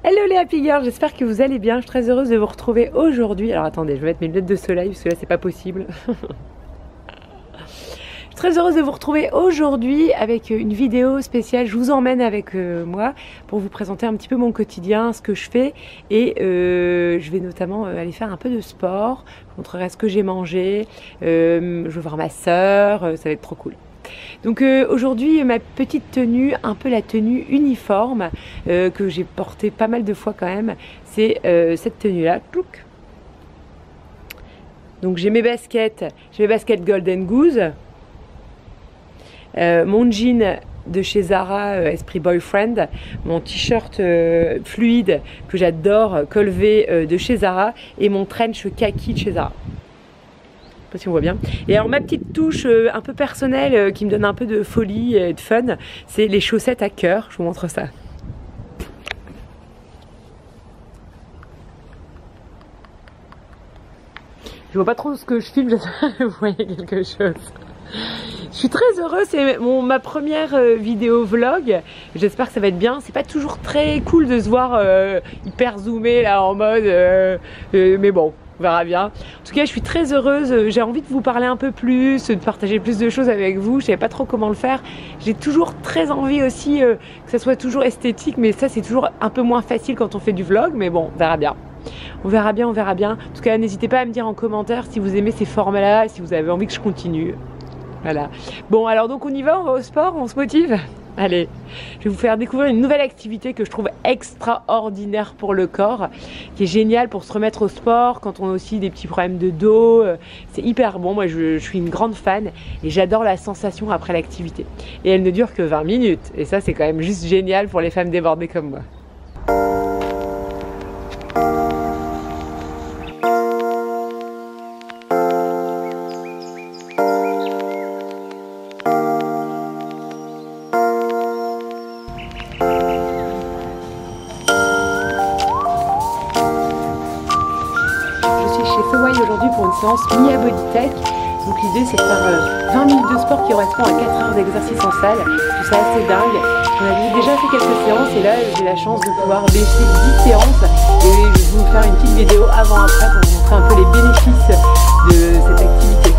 Hello les Happy Girls, j'espère que vous allez bien. Je suis très heureuse de vous retrouver aujourd'hui. Alors attendez, je vais mettre mes lunettes de soleil parce que là c'est pas possible. Je suis très heureuse de vous retrouver aujourd'hui avec une vidéo spéciale. Je vous emmène avec moi pour vous présenter un petit peu mon quotidien, ce que je fais. Et je vais notamment aller faire un peu de sport. Je vous montrerai ce que j'ai mangé. Je vais voir ma soeur, ça va être trop cool. Donc aujourd'hui ma petite tenue, un peu la tenue uniforme que j'ai portée pas mal de fois quand même, c'est cette tenue là. Donc j'ai mes baskets Golden Goose, mon jean de chez Zara Esprit Boyfriend, mon t-shirt fluide que j'adore, col V de chez Zara, et mon trench kaki de chez Zara. Je sais pas si on voit bien. Et alors ma petite touche un peu personnelle qui me donne un peu de folie et de fun, c'est les chaussettes à cœur. Je vous montre ça. Je vois pas trop ce que je filme, j'espère que vous voyez quelque chose. Je suis très heureuse, c'est ma première vidéo vlog. J'espère que ça va être bien. C'est pas toujours très cool de se voir hyper zoomé là en mode mais bon, on verra bien. En tout cas, je suis très heureuse. J'ai envie de vous parler un peu plus, de partager plus de choses avec vous. Je savais pas trop comment le faire. J'ai toujours très envie aussi que ça soit toujours esthétique, mais ça c'est toujours un peu moins facile quand on fait du vlog. Mais bon, on verra bien. On verra bien, on verra bien. En tout cas, n'hésitez pas à me dire en commentaire si vous aimez ces formats-là, si vous avez envie que je continue. Voilà. Bon, alors donc on y va au sport, on se motive? Allez, je vais vous faire découvrir une nouvelle activité que je trouve extraordinaire pour le corps, qui est géniale pour se remettre au sport quand on a aussi des petits problèmes de dos. C'est hyper bon, moi je suis une grande fan et j'adore la sensation après l'activité. Et elle ne dure que 20 minutes et ça c'est quand même juste génial pour les femmes débordées comme moi. Aujourd'hui pour une séance Mia Bodytech. Donc l'idée c'est de faire 20 minutes de sport qui correspond à 4 heures d'exercice en salle. Tout ça assez dingue. J'en avais déjà fait quelques séances et là j'ai la chance de pouvoir baisser 10 séances. Et je vais vous faire une petite vidéo avant-après pour vous montrer un peu les bénéfices de cette activité.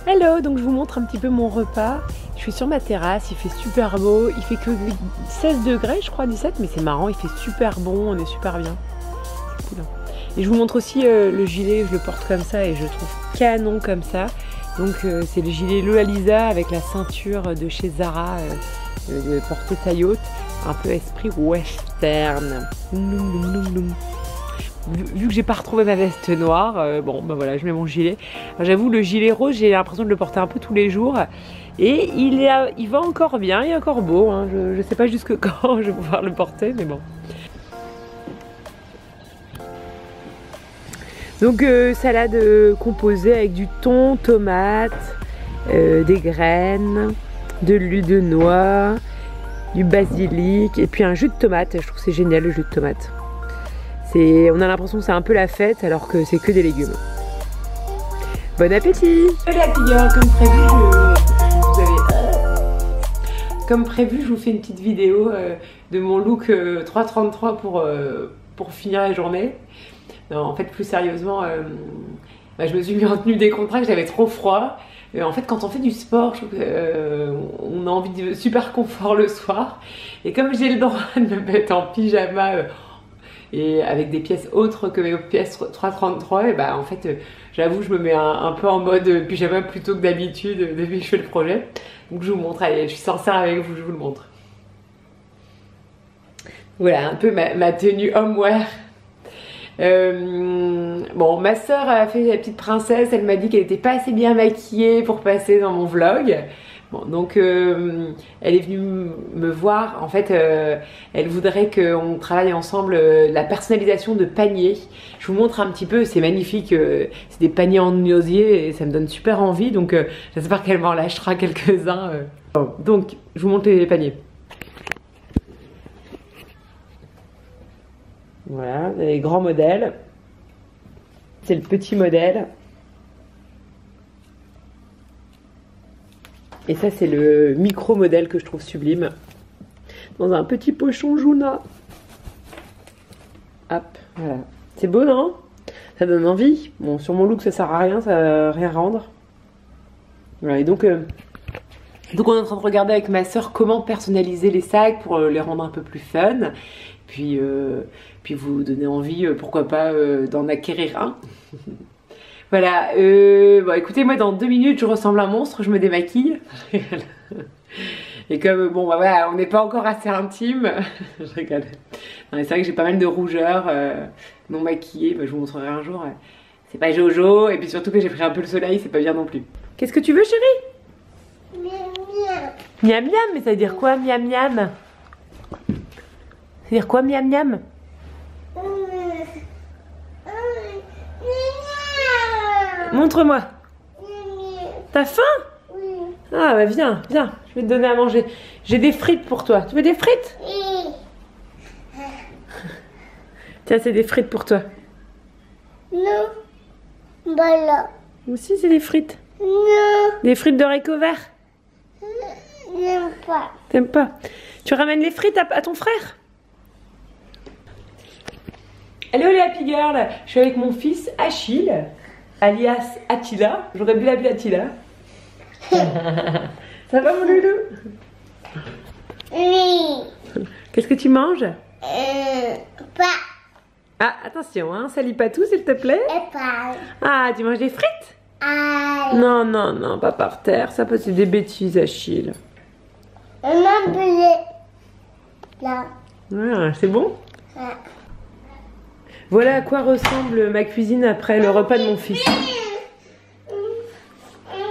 Hello, donc je vous montre un petit peu mon repas. Je suis sur ma terrasse, il fait super beau, il fait que 16 degrés je crois, 17, mais c'est marrant, il fait super bon, on est super bien. C'est cool, hein. Et je vous montre aussi le gilet, je le porte comme ça et je le trouve canon comme ça. Donc c'est le gilet Loalisa avec la ceinture de chez Zara, de portée taille haute, un peu esprit western. Vu que j'ai pas retrouvé ma veste noire, bon ben voilà, je mets mon gilet. J'avoue, le gilet rose, j'ai l'impression de le porter un peu tous les jours. Et il va encore bien, il est encore beau, hein. Je sais pas jusque quand je vais pouvoir le porter, mais bon. Donc salade composée avec du thon, tomates, des graines, de l'huile de noix, du basilic et puis un jus de tomate. Je trouve que c'est génial le jus de tomate. On a l'impression que c'est un peu la fête alors que c'est que des légumes. Bon appétit! Hello la figure, comme prévu, je vous fais une petite vidéo de mon look 333 pour finir la journée. Non, en fait, plus sérieusement, je me suis mis en tenue décontractée, j'avais trop froid. En fait, quand on fait du sport, je trouve qu'on a envie de super confort le soir. Et comme j'ai le droit de me mettre en pyjama et avec des pièces autres que mes pièces 3,33, et bah en fait j'avoue je me mets un peu en mode pyjama plutôt que d'habitude depuis que je fais le projet. Donc je vous montre, allez, je suis sincère avec vous, je vous le montre. Voilà un peu ma tenue homeware. Bon, ma soeur a fait la petite princesse, elle m'a dit qu'elle n'était pas assez bien maquillée pour passer dans mon vlog. Bon, donc elle est venue me voir, en fait elle voudrait qu'on travaille ensemble la personnalisation de paniers. Je vous montre un petit peu, c'est magnifique, c'est des paniers en osier et ça me donne super envie, donc j'espère qu'elle m'en lâchera quelques-uns. Bon, donc je vous montre les paniers. Voilà, les grands modèles. C'est le petit modèle. Et ça, c'est le micro modèle que je trouve sublime. Dans un petit pochon Juna. Hop, voilà. C'est beau, non? Ça donne envie. Bon, sur mon look, ça sert à rien, ça va rien rendre. Voilà, et donc on est en train de regarder avec ma soeur comment personnaliser les sacs pour les rendre un peu plus fun. Puis vous donner envie, pourquoi pas, d'en acquérir un. Voilà, bon écoutez, moi dans 2 minutes je ressemble à un monstre, je me démaquille. Et comme, bon bah voilà, on n'est pas encore assez intime, je rigole. C'est vrai que j'ai pas mal de rougeurs non maquillées, bah, je vous montrerai un jour. C'est pas Jojo, et puis surtout que j'ai pris un peu le soleil, c'est pas bien non plus. Qu'est-ce que tu veux chérie? Miam miam. Miam miam, mais ça veut dire quoi miam miam? Ça veut dire quoi miam miam? Montre-moi. T'as faim? Oui. Ah bah viens, viens, je vais te donner à manger. J'ai des frites pour toi. Tu veux des frites? Oui. Tiens, c'est des frites pour toi. Non. Voilà. Moi aussi, c'est des frites. Non. Des frites de haricots verts. J'aime pas. T'aimes pas? Tu ramènes les frites à ton frère? Hello les happy girls, je suis avec mon fils Achille, alias Attila. J'aurais dû l'appeler Attila. Ça va mon loulou? Oui. Qu'est-ce que tu manges? Pas. Ah, attention, hein, salis pas tout s'il te plaît. Et pas. Ah, tu manges des frites? Ah. Non, non, non, pas par terre, ça c'est des bêtises Achille. On m'a appelé. Là. Ah, c'est bon? Ouais. Voilà à quoi ressemble ma cuisine après le repas de mon fils.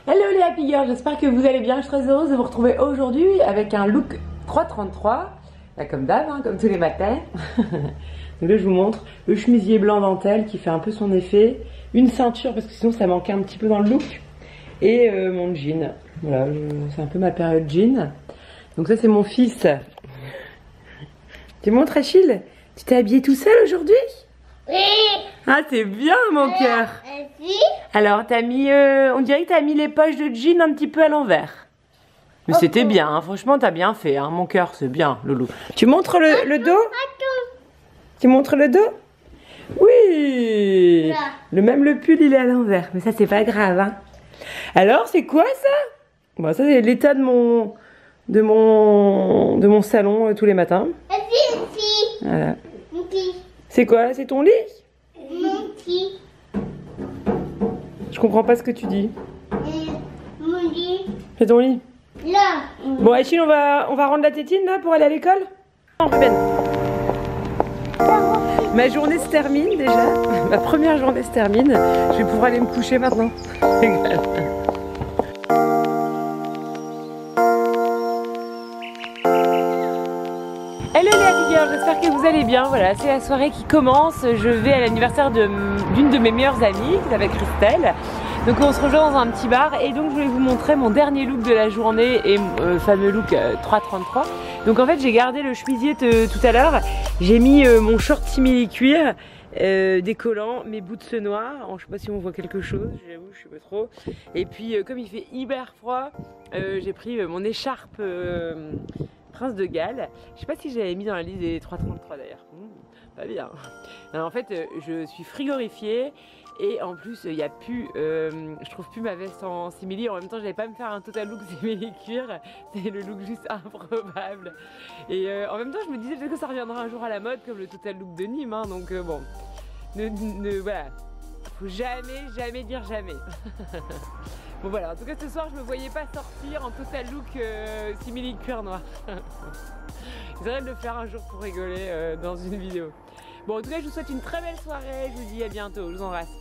Hello les happy girls, j'espère que vous allez bien. Je suis très heureuse de vous retrouver aujourd'hui avec un look 3,33. Là comme d'hab, hein, comme tous les matins. Donc là je vous montre le chemisier blanc dentelle qui fait un peu son effet. Une ceinture parce que sinon ça manquait un petit peu dans le look. Et mon jean. Voilà, c'est un peu ma période jean. Donc ça c'est mon fils. Tu montres Achille? Tu t'es habillé tout seul aujourd'hui? Oui. Ah, c'est bien, mon cœur. Oui. Alors, t'as mis... on dirait que t'as mis les poches de jean un petit peu à l'envers. Mais c'était bien, hein. Franchement, t'as bien fait, hein. Mon cœur, c'est bien, loulou. Tu montres le dos? Tu montres le dos? Oui. Même le pull, il est à l'envers. Mais ça, c'est pas grave, hein. Alors, c'est quoi, ça? Bon, ça, c'est l'état de mon salon tous les matins. Voilà. C'est quoi? C'est ton lit? Je comprends pas ce que tu dis. Mon lit. C'est ton lit? Là. Bon Achille, on va rendre la tétine là pour aller à l'école? Non Ruben. Ma journée se termine déjà. Ma première journée se termine. Je vais pouvoir aller me coucher maintenant. Hello les happy girls, j'espère que vous allez bien. Voilà, c'est la soirée qui commence. Je vais à l'anniversaire d'une de mes meilleures amies qui s'appelle Christelle. Donc on se rejoint dans un petit bar et donc je vais vous montrer mon dernier look de la journée et fameux look 3,33. Donc en fait j'ai gardé le chemisier tout à l'heure. J'ai mis mon short simili-cuir décollant, mes boots noirs. Je sais pas si on voit quelque chose, j'avoue je sais pas trop. Et puis comme il fait hyper froid, j'ai pris mon écharpe Prince de Galles. Je sais pas si j'avais mis dans la liste des 3,33 d'ailleurs. Pas bien. Alors, en fait, je suis frigorifiée et en plus, il y a plus, je trouve plus ma veste en simili. En même temps, j'allais pas me faire un total look simili cuir. C'est le look juste improbable. Et en même temps, je me disais peut-être que ça reviendra un jour à la mode comme le total look de Nîmes. Hein, donc bon, voilà. Faut jamais dire jamais. Bon voilà, en tout cas ce soir je me voyais pas sortir en total look simili cuir noir. J'essaierai de le faire un jour pour rigoler dans une vidéo. Bon en tout cas je vous souhaite une très belle soirée, je vous dis à bientôt, je vous embrasse.